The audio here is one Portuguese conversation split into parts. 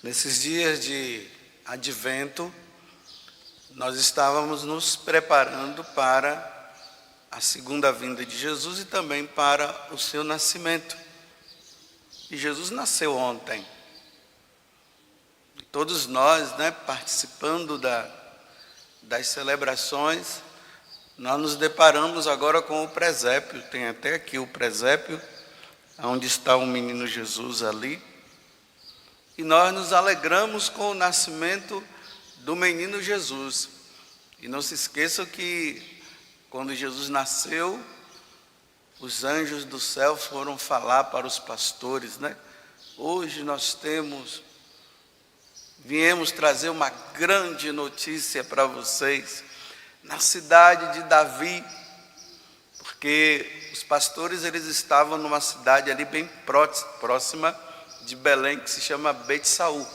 Nesses dias de advento, nós estávamos nos preparando para a segunda vinda de Jesus e também para o seu nascimento. E Jesus nasceu ontem. E todos nós, participando das celebrações, nós nos deparamos agora com o presépio. Tem até aqui o presépio, onde está o menino Jesus ali. E nós nos alegramos com o nascimento do menino Jesus. E não se esqueçam que quando Jesus nasceu, os anjos do céu foram falar para os pastores, Hoje nós viemos trazer uma grande notícia para vocês, na cidade de Davi, porque os pastores eles estavam numa cidade ali bem próxima de Belém, que se chama Bet-Saú.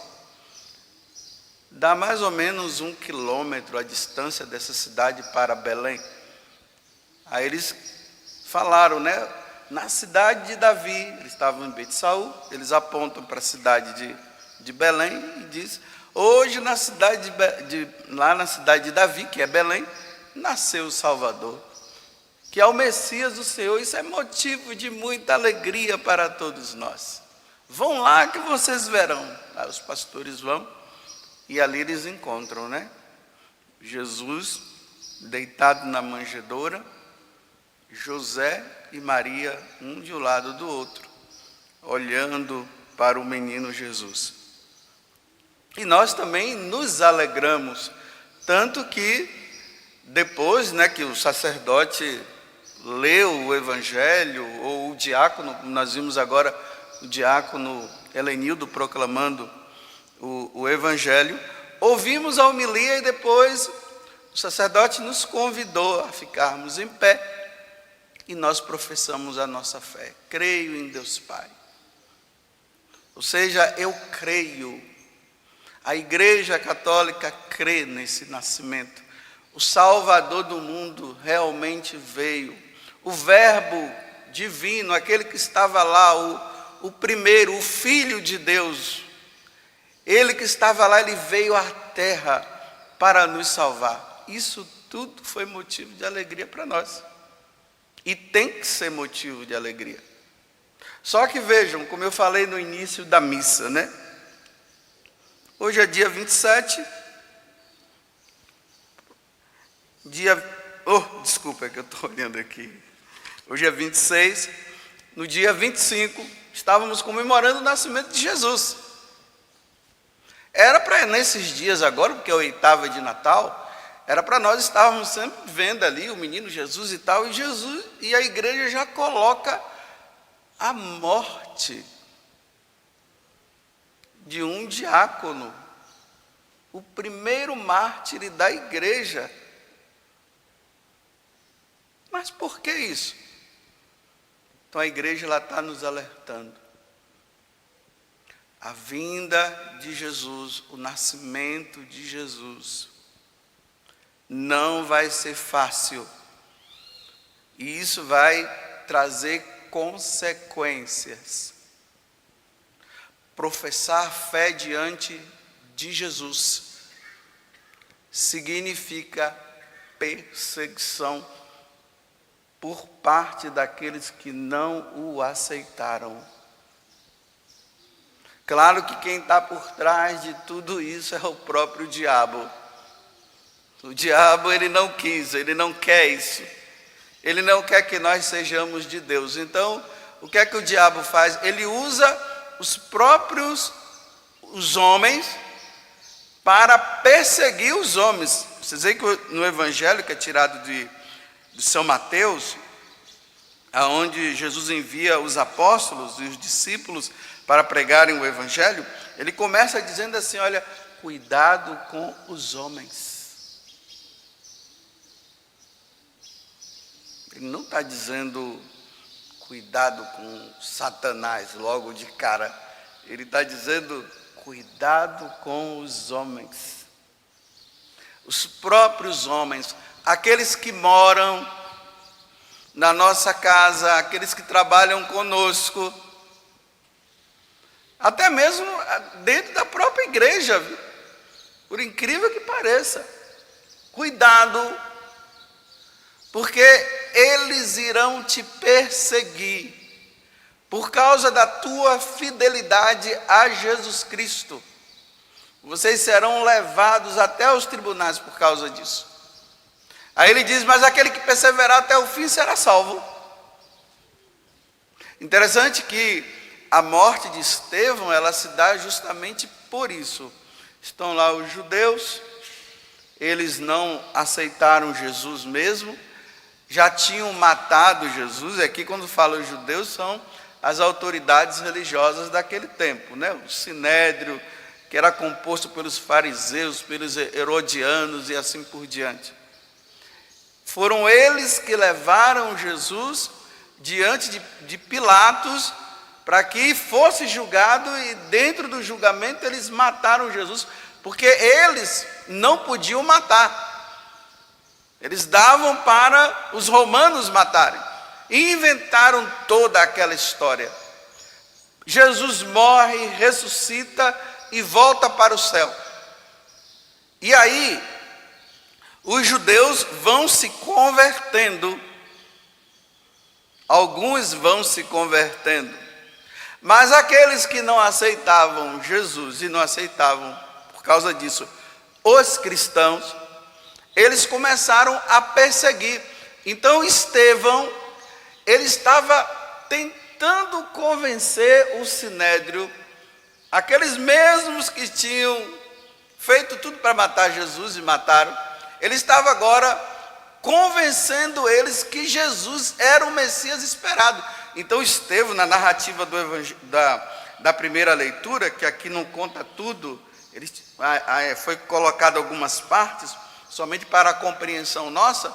Dá mais ou menos 1 quilômetro a distância dessa cidade para Belém. Aí eles falaram, na cidade de Davi, eles estavam em Bet-Saú, eles apontam para a cidade de Belém e diz: hoje lá na cidade de Davi, que é Belém, nasceu o Salvador, que é o Messias do Senhor. Isso é motivo de muita alegria para todos nós. Vão lá que vocês verão. Aí os pastores vão e ali eles encontram, Jesus deitado na manjedoura, José e Maria, um de um lado do outro, olhando para o menino Jesus. E nós também nos alegramos, tanto que depois, que o sacerdote leu o evangelho, ou o diácono, nós vimos agora o diácono Helenildo proclamando o evangelho, ouvimos a homilia e depois o sacerdote nos convidou a ficarmos em pé e nós professamos a nossa fé. Creio em Deus Pai. Ou seja, eu creio. A Igreja Católica crê nesse nascimento. O Salvador do mundo realmente veio. O Verbo divino, aquele que estava lá, o primeiro, o Filho de Deus, ele que estava lá, ele veio à terra para nos salvar. Isso tudo foi motivo de alegria para nós. E tem que ser motivo de alegria. Só que vejam, como eu falei no início da missa, Hoje é dia 27. Desculpa, é que eu estou olhando aqui. Hoje é 26. No dia 25, estávamos comemorando o nascimento de Jesus. Era para nesses dias agora, porque é a oitava de Natal, era para nós estarmos sempre vendo ali o menino Jesus e tal, e a igreja já coloca a morte de um diácono, o primeiro mártir da igreja. Mas por que isso? Então a igreja está nos alertando. A vinda de Jesus, o nascimento de Jesus, não vai ser fácil. E isso vai trazer consequências. Professar fé diante de Jesus significa perseguição por parte daqueles que não o aceitaram. Claro que quem está por trás de tudo isso é o próprio diabo. O diabo, ele não quis, ele não quer isso. Ele não quer que nós sejamos de Deus. Então, o que é que o diabo faz? Ele usa os homens para perseguir os homens. Vocês veem que no evangelho que é tirado de São Mateus, aonde Jesus envia os apóstolos e os discípulos para pregarem o evangelho, ele começa dizendo assim: olha, cuidado com os homens. Ele não está dizendo cuidado com Satanás logo de cara. Ele está dizendo cuidado com os homens. Os próprios homens, aqueles que moram na nossa casa, aqueles que trabalham conosco, até mesmo dentro da própria igreja, viu? Por incrível que pareça. Cuidado, porque eles irão te perseguir por causa da tua fidelidade a Jesus Cristo. Vocês serão levados até os tribunais por causa disso. Aí ele diz, mas aquele que perseverar até o fim será salvo. Interessante que a morte de Estevão, ela se dá justamente por isso. Estão lá os judeus, eles não aceitaram Jesus mesmo, já tinham matado Jesus. Aqui quando fala os judeus são as autoridades religiosas daquele tempo, né? O sinédrio, que era composto pelos fariseus, pelos herodianos e assim por diante. Foram eles que levaram Jesus diante de Pilatos para que fosse julgado, e dentro do julgamento eles mataram Jesus, porque eles não podiam matar. Eles davam para os romanos matarem. E inventaram toda aquela história. Jesus morre, ressuscita e volta para o céu. E aí, os judeus vão se convertendo. Alguns vão se convertendo. Mas aqueles que não aceitavam Jesus e não aceitavam, por causa disso, os cristãos, eles começaram a perseguir. Então Estevão, ele estava tentando convencer o sinédrio, aqueles mesmos que tinham feito tudo para matar Jesus e mataram, ele estava agora convencendo eles que Jesus era o Messias esperado. Então Estevão, na narrativa da primeira leitura, que aqui não conta tudo, foi colocado algumas partes, somente para a compreensão nossa,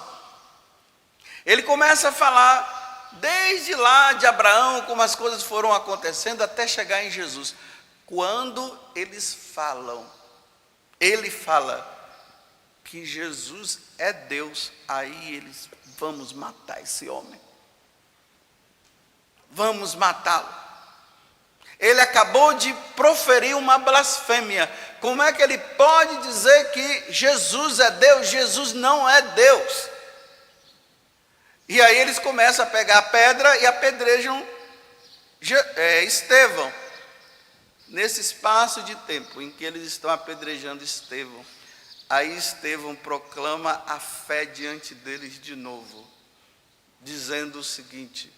ele começa a falar desde lá de Abraão, como as coisas foram acontecendo até chegar em Jesus. Quando eles falam, ele fala que Jesus é Deus, aí eles, vamos matar esse homem. Vamos matá-lo. Ele acabou de proferir uma blasfêmia. Como é que ele pode dizer que Jesus é Deus? Jesus não é Deus. E aí eles começam a pegar a pedra e apedrejam Estevão. Nesse espaço de tempo em que eles estão apedrejando Estevão, aí Estevão proclama a fé diante deles de novo, dizendo o seguinte: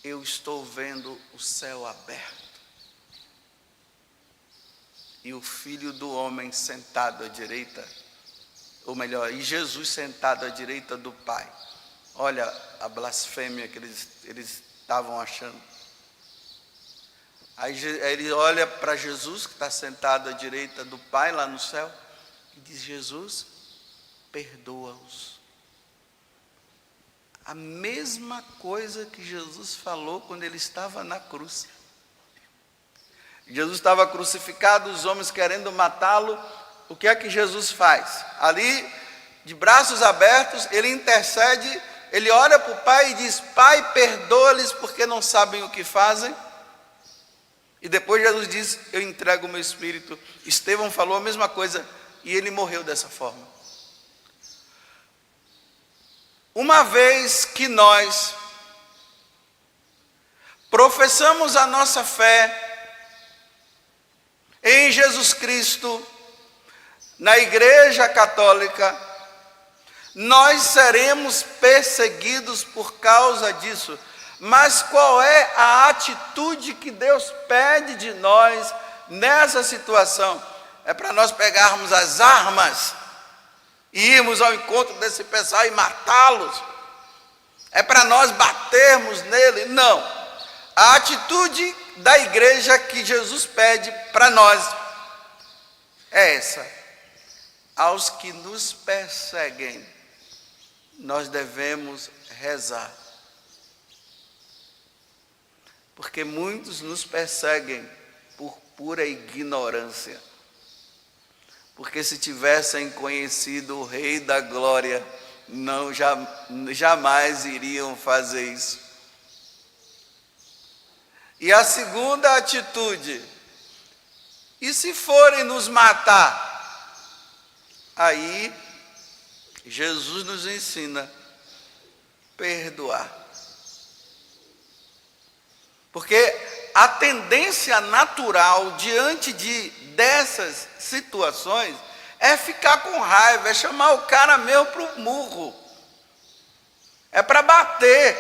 eu estou vendo o céu aberto e o Filho do Homem sentado à direita, ou melhor, e Jesus sentado à direita do Pai. Olha a blasfêmia que eles estavam achando. Aí ele olha para Jesus, que está sentado à direita do Pai lá no céu, e diz: Jesus, perdoa-os. A mesma coisa que Jesus falou quando ele estava na cruz. Jesus estava crucificado, os homens querendo matá-lo. O que é que Jesus faz? Ali, de braços abertos, ele intercede, ele olha para o Pai e diz: Pai, perdoa-lhes porque não sabem o que fazem. E depois Jesus diz: eu entrego o meu espírito. Estevão falou a mesma coisa e ele morreu dessa forma. Uma vez que nós professamos a nossa fé em Jesus Cristo, na Igreja Católica, nós seremos perseguidos por causa disso. Mas qual é a atitude que Deus pede de nós nessa situação? É para nós pegarmos as armas e irmos ao encontro desse pessoal e matá-los? É para nós batermos nele? Não. A atitude da igreja que Jesus pede para nós é essa: aos que nos perseguem, nós devemos rezar. Porque muitos nos perseguem por pura ignorância. Porque se tivessem conhecido o Rei da Glória, jamais iriam fazer isso. E a segunda atitude: E se forem nos matar? Aí, Jesus nos ensina perdoar. Porque a tendência natural diante dessas situações é ficar com raiva, é chamar o cara mesmo para o murro, é para bater.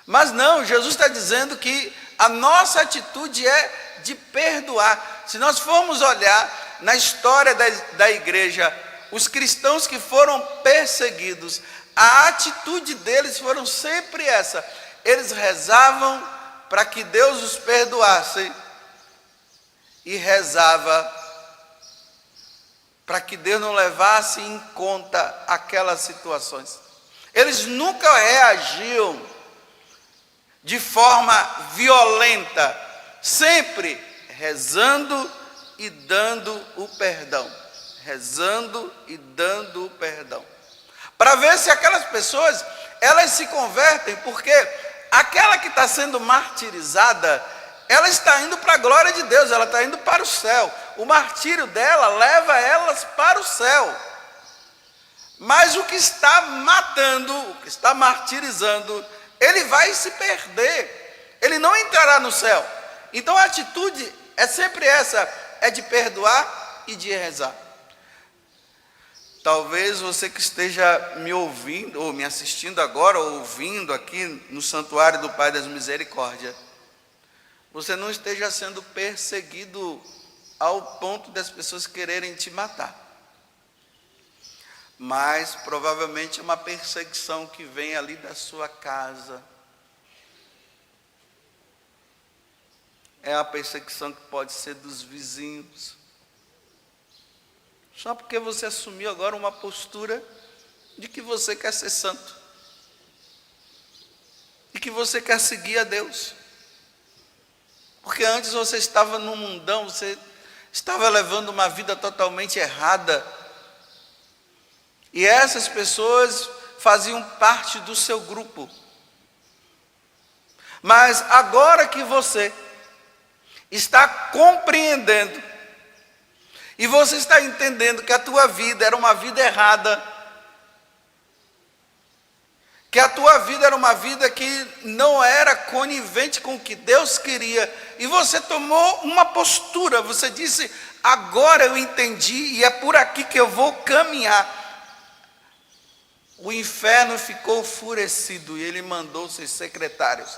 Mas não, Jesus está dizendo que a nossa atitude é de perdoar. Se nós formos olhar na história da igreja, os cristãos que foram perseguidos, a atitude deles foram sempre essa: eles rezavam para que Deus os perdoasse e rezava para que Deus não levasse em conta aquelas situações. Eles nunca reagiam de forma violenta, sempre rezando e dando o perdão, rezando e dando o perdão, para ver se aquelas pessoas, elas se convertem, porque aquela que está sendo martirizada, ela está indo para a glória de Deus, ela está indo para o céu, o martírio dela leva elas para o céu, mas o que está matando, o que está martirizando, ele vai se perder, ele não entrará no céu. Então a atitude é sempre essa, é de perdoar e de rezar. Talvez você que esteja me ouvindo, ou me assistindo agora, ou ouvindo aqui no Santuário do Pai das Misericórdias, você não esteja sendo perseguido ao ponto das pessoas quererem te matar. Mas provavelmente é uma perseguição que vem ali da sua casa. É a perseguição que pode ser dos vizinhos. Só porque você assumiu agora uma postura de que você quer ser santo. E que você quer seguir a Deus. Porque antes você estava no mundão, você estava levando uma vida totalmente errada. E essas pessoas faziam parte do seu grupo. Mas agora que você está compreendendo, e você está entendendo que a tua vida era uma vida errada, que a tua vida era uma vida que não era conivente com o que Deus queria, e você tomou uma postura, você disse: agora eu entendi e é por aqui que eu vou caminhar. O inferno ficou enfurecido e ele mandou seus secretários.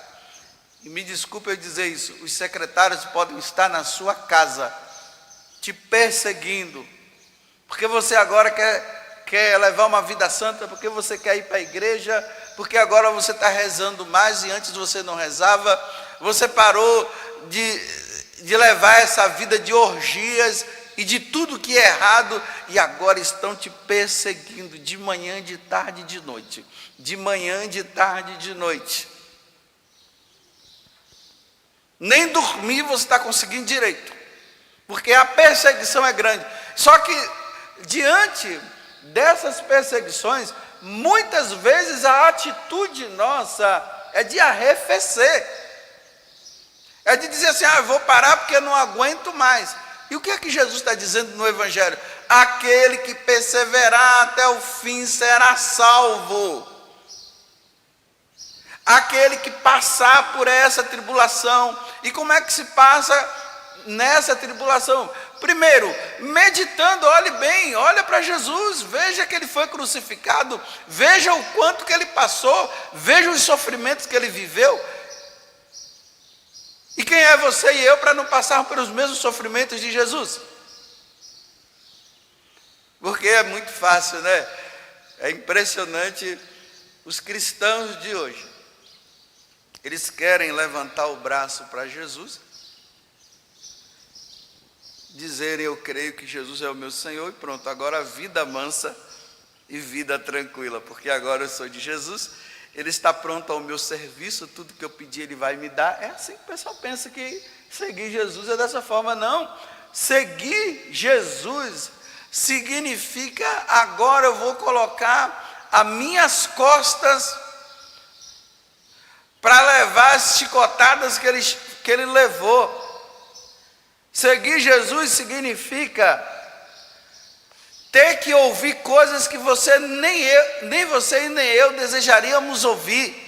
E me desculpe eu dizer isso, os secretários podem estar na sua casa, te perseguindo, porque você agora quer levar uma vida santa, porque você quer ir para a igreja, porque agora você está rezando mais e antes você não rezava, você parou de levar essa vida de orgias e de tudo que é errado, e agora estão te perseguindo de manhã, de tarde e de noite. De manhã, de tarde e de noite. Nem dormir você está conseguindo direito, porque a perseguição é grande. Só que diante dessas perseguições, muitas vezes a atitude nossa é de arrefecer, é de dizer assim: eu vou parar porque eu não aguento mais. E o que é que Jesus está dizendo no Evangelho? Aquele que perseverar até o fim será salvo. Aquele que passar por essa tribulação. E como é que se passa nessa tribulação? Primeiro, meditando, olhe bem, olha para Jesus, veja que ele foi crucificado, veja o quanto que ele passou, veja os sofrimentos que ele viveu. E quem é você e eu para não passar pelos mesmos sofrimentos de Jesus? Porque é muito fácil, né? É impressionante os cristãos de hoje. Eles querem levantar o braço para Jesus, dizerem: eu creio que Jesus é o meu Senhor, e pronto, agora vida mansa e vida tranquila, porque agora eu sou de Jesus, Ele está pronto ao meu serviço, tudo que eu pedir Ele vai me dar. É assim que o pessoal pensa que seguir Jesus é dessa forma. Não, seguir Jesus significa: agora eu vou colocar as minhas costas para levar as chicotadas que ele levou. Seguir Jesus significa ter que ouvir coisas que nem você e nem eu desejaríamos ouvir.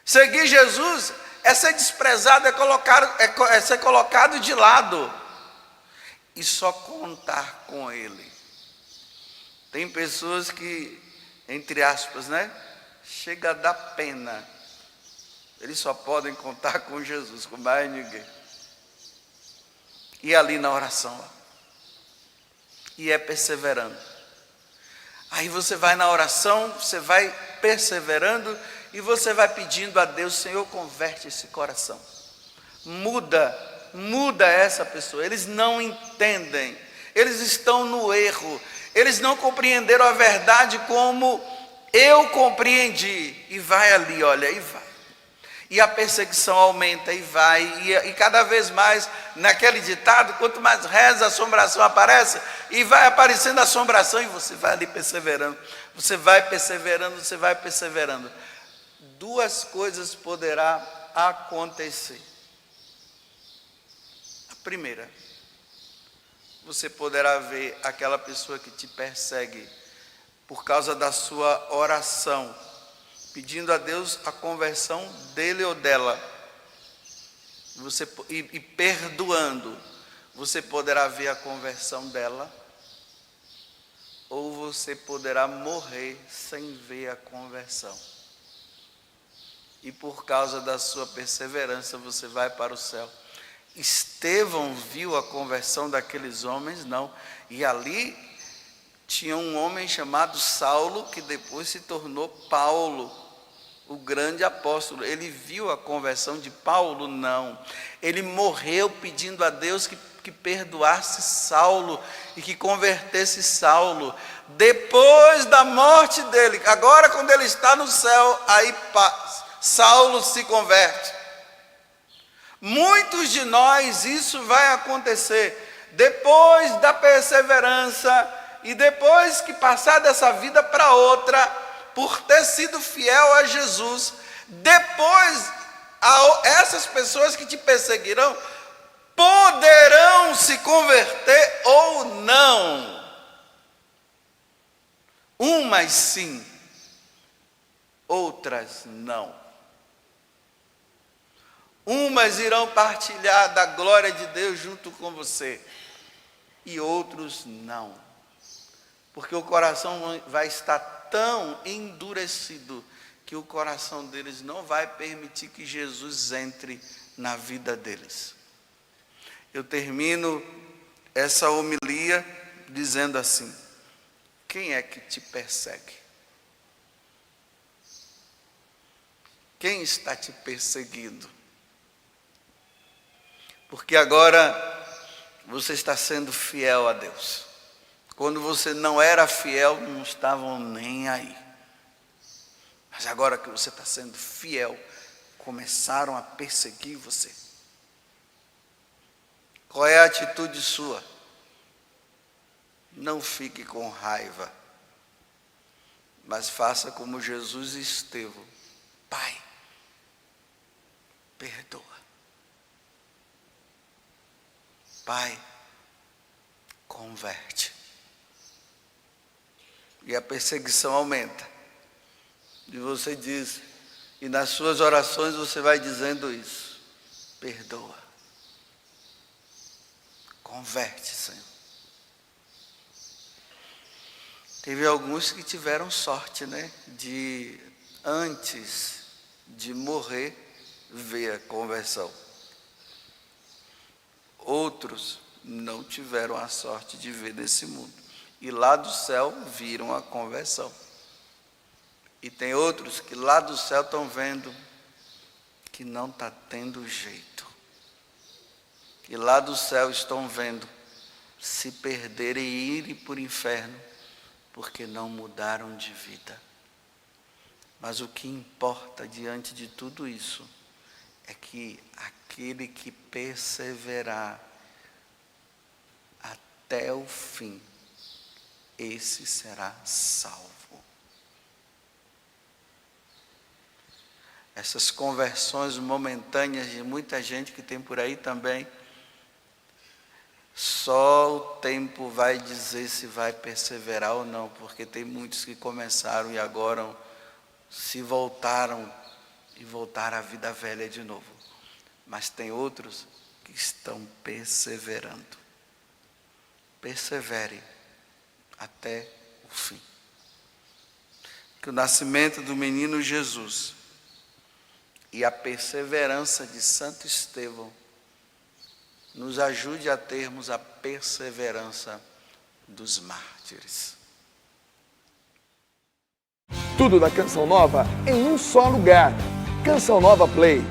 Seguir Jesus é ser desprezado, é ser colocado de lado e só contar com Ele. Tem pessoas que, entre aspas, né, chega a dar pena. Eles só podem contar com Jesus, com mais ninguém. E ali na oração, e é perseverando. Aí você vai na oração, você vai perseverando e você vai pedindo a Deus: Senhor, converte esse coração. Muda essa pessoa. Eles não entendem, eles estão no erro, eles não compreenderam a verdade como eu compreendi. E vai ali, olha, e vai. E a perseguição aumenta e vai, e cada vez mais, naquele ditado, quanto mais reza, a assombração aparece, e vai aparecendo a assombração, e você vai ali perseverando, você vai perseverando, você vai perseverando. Duas coisas poderá acontecer. A primeira, você poderá ver aquela pessoa que te persegue por causa da sua oração, pedindo a Deus a conversão dele ou dela, e perdoando, você poderá ver a conversão dela, ou você poderá morrer sem ver a conversão. E por causa da sua perseverança, você vai para o céu. Estevão viu a conversão daqueles homens, não, e ali tinha um homem chamado Saulo, que depois se tornou Paulo, o grande apóstolo. Ele viu a conversão de Paulo? Não. Ele morreu pedindo a Deus que perdoasse Saulo e que convertesse Saulo. Depois da morte dele, agora quando ele está no céu, aí Saulo se converte. Muitos de nós isso vai acontecer depois da perseverança e depois que passar dessa vida para outra, por ter sido fiel a Jesus. Depois, essas pessoas que te perseguirão poderão se converter ou não. Umas sim, outras não. Umas irão partilhar da glória de Deus junto com você, e outros não, porque o coração vai estar tão endurecido que o coração deles não vai permitir que Jesus entre na vida deles. Eu termino essa homilia dizendo assim: quem é que te persegue? Quem está te perseguindo? Porque agora você está sendo fiel a Deus. Quando você não era fiel, não estavam nem aí. Mas agora que você está sendo fiel, começaram a perseguir você. Qual é a atitude sua? Não fique com raiva, mas faça como Jesus e Estevão: Pai, perdoa. Pai, converte. E a perseguição aumenta. E você diz, e nas suas orações você vai dizendo isso: perdoa. Converte, Senhor. Teve alguns que tiveram sorte, né? De, antes de morrer, ver a conversão. Outros não tiveram a sorte de ver nesse mundo. E lá do céu viram a conversão. E tem outros que lá do céu estão vendo que não está tendo jeito. E lá do céu estão vendo se perderem e irem para o inferno, porque não mudaram de vida. Mas o que importa diante de tudo isso é que aquele que perseverar até o fim, esse será salvo. essas conversões momentâneas de muita gente que tem por aí também, só o tempo vai dizer se vai perseverar ou não, porque tem muitos que começaram e agora se voltaram e voltaram à vida velha de novo. Mas tem outros que estão perseverando. Persevere até o fim. Que o nascimento do menino Jesus e a perseverança de Santo Estevão nos ajude a termos a perseverança dos mártires. Tudo da Canção Nova em um só lugar. Canção Nova Play.